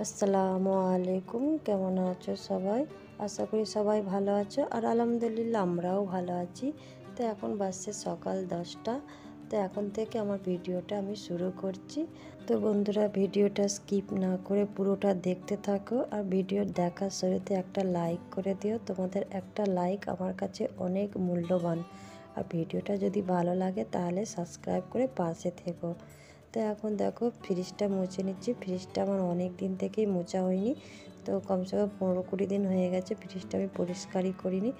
আসসালামু আলাইকুম, কেমন আছো সবাই? আশা করি সবাই ভালো আছো, আর আলহামদুলিল্লাহ আমরাও ভালো আছি। তো এখন বাজছে সকাল 10টা। তো এখন থেকে আমার ভিডিওটা আমি শুরু করছি। তো বন্ধুরা, ভিডিওটা স্কিপ না করে পুরোটা দেখতে থাকো, আর ভিডিও দেখার শুরুতে একটা লাইক করে দিও। তোমাদের একটা লাইক আমার কাছে অনেক মূল্যবান। আর ভিডিওটা যদি ভালো লাগে তাহলে সাবস্ক্রাইব করে পাশে থেকো। তো এখন দেখো ফ্রিজটা মুছে নিচ্ছি। ফ্রিজটা আমার অনেক দিন থেকেই মোছা হয়নি, তো কমসে কম 15-20 দিন হয়ে গেছে ফ্রিজটা আমি পরিষ্কারই করিনি।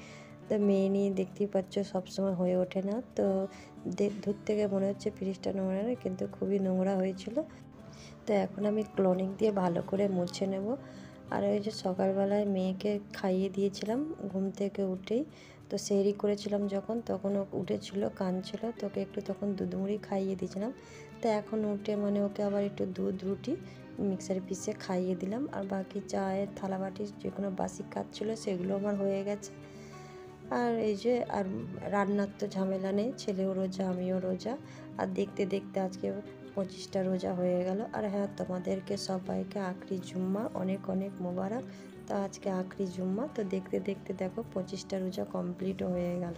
তো মেয়ে নিয়ে দেখতেই পাচ্ছ সবসময় হয়ে ওঠে না, তো দূর থেকে মনে হচ্ছে ফ্রিজটা নোংরা না, কিন্তু খুবই নোংরা হয়েছিল। তো এখন আমি ক্লোনিং দিয়ে ভালো করে মুছে নেব। আর ওই যে সকালবেলায় মেয়েকে খাইয়ে দিয়েছিলাম ঘুম থেকে উঠেই। তো সেহরি করেছিলাম যখন, তখন ও উঠেছিল, কাঁদছিল, তোকে একটু তখন দুধ মুড়ি খাইয়ে দিয়েছিলাম। তো এখন উঠে মানে ওকে আবার একটু দুধ রুটি মিক্সারে পিষে খাইয়ে দিলাম। আর বাকি চায়ের থালাবাটি যে কোনো বাসি কাজ ছিল সেগুলো আমার হয়ে গেছে। আর এই যে আর রান্নার তো ঝামেলা নেই, ছেলেও রোজা আমিও রোজা। আর দেখতে দেখতে আজকে 25টা রোজা হয়ে গেল। আর হ্যাঁ, তোমাদেরকে সবাইকে আখরি জুম্মা অনেক অনেক মোবারক। তো আজকে আখরি জুম্মা, তো দেখতে দেখতে দেখো 25টা রোজা কমপ্লিটও হয়ে গেল।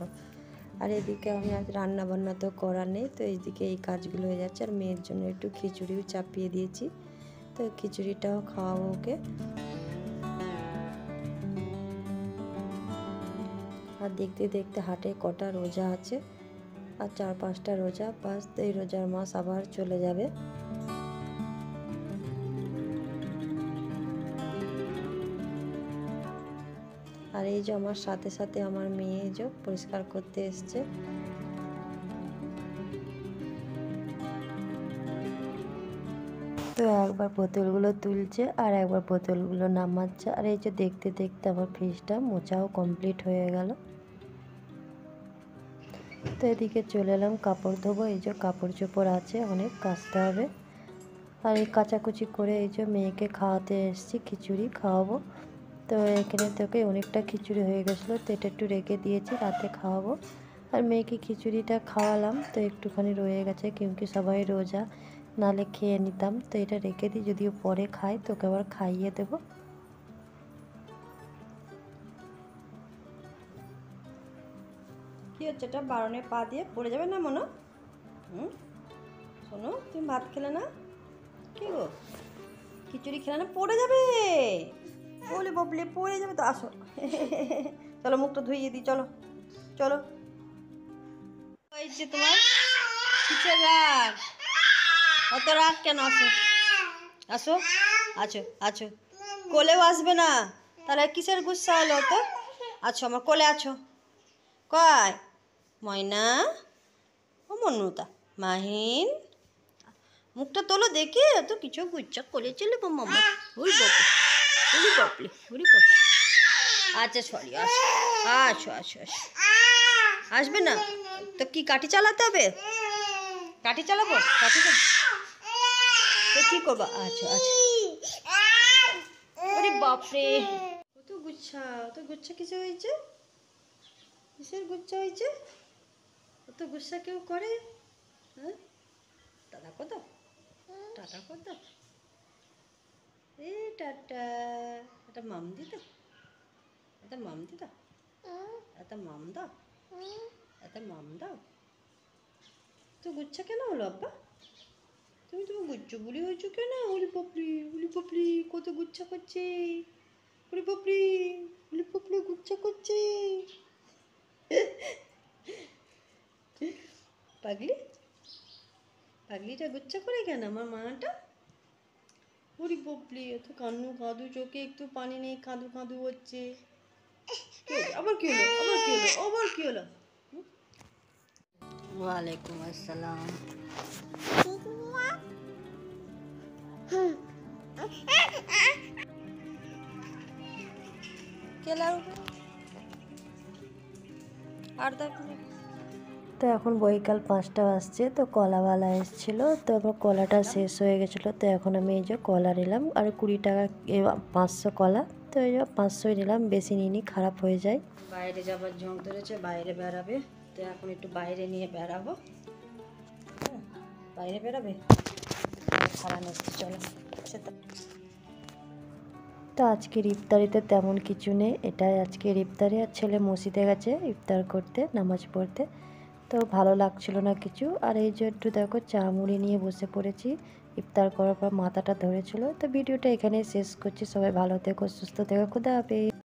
আর এদিকে আমি আজ রান্না বান্না তো করার নেই, তো এইদিকে এই কাজগুলো হয়ে যাচ্ছে। আর মেয়ের জন্য একটু খিচুড়িও চাপিয়ে দিয়েছি, তো খিচুড়িটাও খাওয়াবো ওকে। আর দেখতে দেখতে হাটে কটা রোজা আছে, আর 4-5টা রোজা, বাস এই রোজার মাস আবার চলে যাবে। আর এই যে আমার সাথে সাথে আমার মেয়ে যে পরিষ্কার করতে এসছে। তো একবার বোতলগুলো তুলছে আর একবার বোতলগুলো নামাচ্ছে। আর এই যে দেখতে দেখতে আমার ফ্রিজটা মোছাও কমপ্লিট হয়ে গেল। তো এদিকে চলে এলাম কাপড় ধোবো। এই যে কাপড় চোপড় আছে, অনেক কাচতে হবে। আর এই কাচাকুচি করে এই যে মেয়েকে খাওয়াতে এসেছি, খিচুড়ি খাওয়াবো। তো এখানে থেকে অনেকটা খিচুড়ি হয়ে গেছিলো, তো এটা একটু রেখে দিয়েছি, রাতে খাওয়াবো। আর মেয়েকে খিচুড়িটা খাওয়ালাম, তো একটুখানি রয়ে গেছে, কিন্তু সবাই রোজা, নালে খেয়ে নিতাম। তো এটা রেখে দিই, যদিও পরে খাই তোকে আবার খাইয়ে দেবো। কি হচ্ছে, এটা বারণে পা দিয়ে পড়ে যাবে না মনো? শোনো, তুমি ভাত খেলে না? কি গো, খিচুড়ি খেলে না? পড়ে যাবে, বলে ববলে পড়ে যাবে তো। আসো চলো মুখটা ধুইয়ে দিই, চলো চলো। ওই যে তোমার কিসের রাগ, অত রাগ কেন? আসো আসো, আছো আছো, কোলেও আসবে না, তাহলে কিসের গুসা হলো? তো আছো, আমার কোলে আছো। কয় ময়না, ও মনুতা, মাহিন, মুখটা তোলো দেখি, তো কিছু গুচ্ছা করেছিলে মামা? ওই বাপরে, ওই বাপরে, ওরে বাপরে। আচ্ছা সরি, আসো আসো আসো আসো, আসবে না তো কি কাঠি চালাতে হবে? কাঠি চালাবো, কাঠি চালাবো তো কী করবো? আচ্ছা আচ্ছা, ওরে বাপরে, কত গুচ্ছা, অত গুচ্ছা কিসে হয়েছে? কিসের গুচ্ছা হয়েছে? অত গুচ্ছা কেউ করে? হ্যাঁ, টাটা কত, টাটা কত, এ টাটা, এটা মাম দিত, এটা মাম দিত, এটা মাম দাও, এটা মাম দাও। তো গুচ্ছা কেন হলো আব্বা? তুমি তোমার গুচ্ছু বুলি হয়েছো কেন? ওলি পাপড়ি, ওলি পাপড়ি, কত গুচ্ছা করছে, ওলি পাপড়ি, ওলি পাপড়ি গুচ্ছা করছে। পাগলি, পাগলিটা গুচ্ছা করে কেন আমার মাটা? ওরি বাপলি, এত কান্নু কাঁদু, চোখে একটু পানি নেই, কাঁদু কাঁদু হচ্ছে। আবার কি হলো, আবার কি হলো, আবার কি হলো? ওয়ালাইকুম আসসালাম। আর তো এখন বৈকাল 5টা বাজছে, তো কলাওয়ালা এসেছিলো, তো আমার কলাটা শেষ হয়ে গেছিলো। তো এখন আমি এই যে কলা নিলাম, আর 20 টাকা 500 কলা। তো এই যে 500 নিলাম, বেশি নিইনি, খারাপ হয়ে যায়। বাইরে যাবার ঝোঁক ধরেছে, বাইরে বেড়াবে। তো এখন একটু বাইরে নিয়ে বেড়াবো। বাইরে বেড়াবে, খারাপ এসছে, চলো সেটা। তো আজকের ইফতারিতে তেমন কিছু নেই, এটাই আজকের ইফতারি। আর ছেলে মসজিদে গেছে ইফতার করতে, নামাজ পড়তে, তো ভালো লাগছিল না কিছু। আর এই যে একটু দেখো চা মুড়ি নিয়ে বসে পড়েছি, ইফতার করার পর মাথাটা ধরেছিল। তো ভিডিওটা এখানেই শেষ করছি। সবাই ভালো থেকো, সুস্থ থেকো, খুদা হাফেজ।